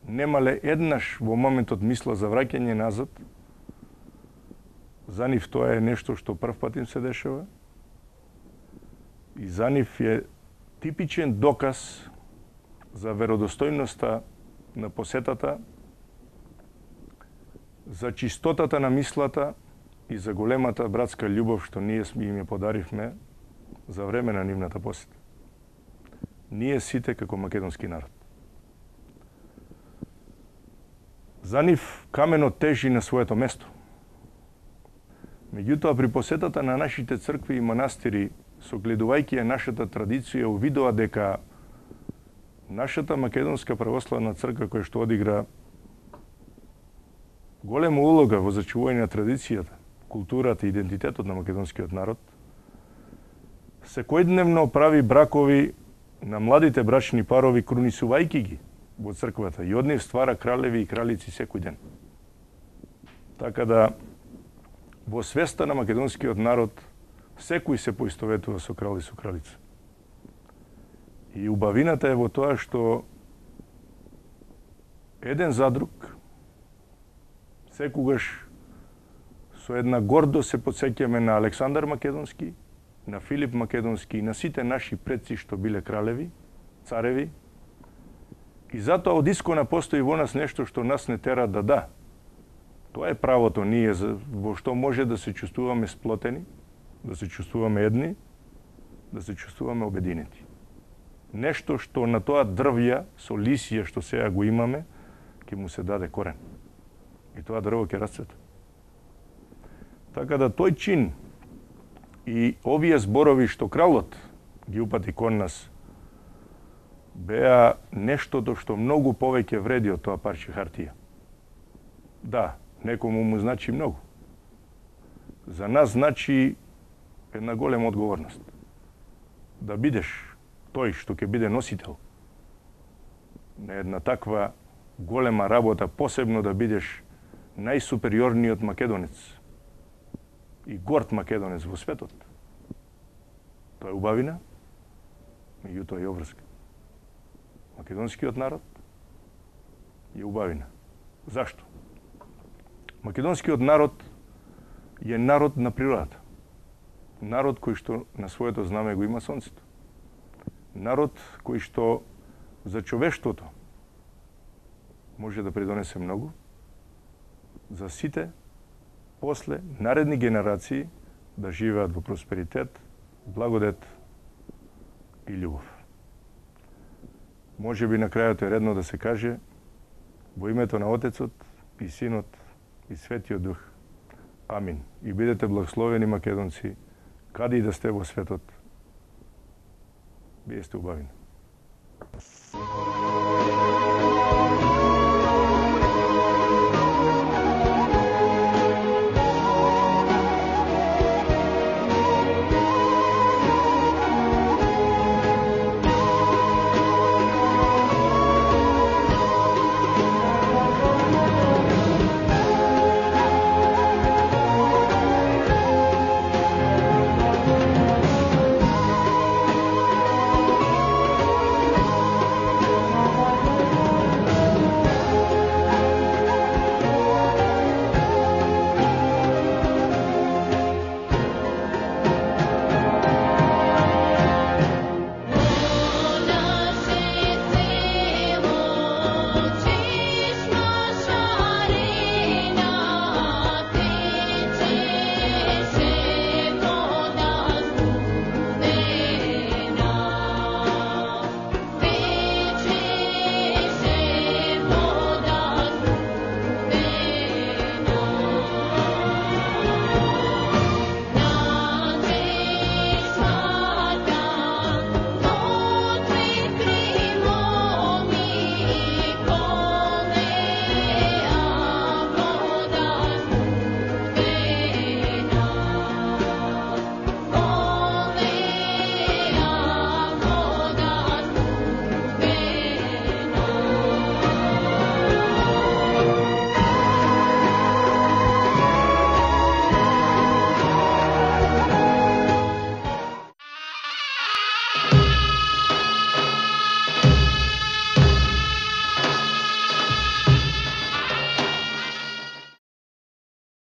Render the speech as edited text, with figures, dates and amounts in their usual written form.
немале еднаш во моментот мисла за враќање назад. За нив тоа е нешто што прв пат им се дешава. И за нив е типичен доказ за веродостојноста на посетата, за чистотата на мислата и за големата братска љубов што ние им ја подаривме за време на нивната посета. Ние сите како македонски народ. За нив каменот тежи на своето место. Меѓутоа, при посетата на нашите цркви и манастири, согледувајќи ја нашата традиција, увидува дека нашата македонска православна црква, која што одигра голема улога во зачувување на традицијата, културата и идентитетот на македонскиот народ, секојдневно прави бракови на младите брачни парови, крунисувајќи ги во црквата, и од нив ствара кралеви и кралици секој ден. Така да, во свеста на македонскиот народ, секој се поистоветува со крал и со кралица. И убавината е во тоа што еден за друг, секогаш со една гордост се потсеќаме на Александар Македонски, на Филип Македонски и на сите наши предци што биле кралеви, цареви. И затоа од искона постои во нас нешто што нас не тера да. Тоа е правото ние во што може да се чувствуваме сплотени, да се чувствуваме едни, да се чувствуваме обединети. Нешто што на тоа дрвја со лисија што сега го имаме, ќе му се даде корен. И тоа дрво ќе расцвета. Така да тој чин и овие зборови што кралот ги упати кон нас беа нештото што многу повеќе вреди од тоа парче хартија. Да, некому му значи многу. За нас значи една голема одговорност. Да бидеш тој што ќе биде носител на една таква голема работа, посебно да бидеш најсупериорниот македонец и горд македонец во светот. Тоа е убавина, меѓутоа е обврска. Македонскиот народ е убавина. Зашто? Македонскиот народ е народ на природата. Народ кој што на своето знаме го има сонцето. Народ кој што за човештвото може да придонесе многу, за сите после наредни генерации да живеат во просперитет, благодет и љубов. Може би на крајот е редно да се каже во името на Отецот и Синот и Светиот Дух. Амин. И бидете благословени македонци, каде и да сте во светот. Вие сте убавени.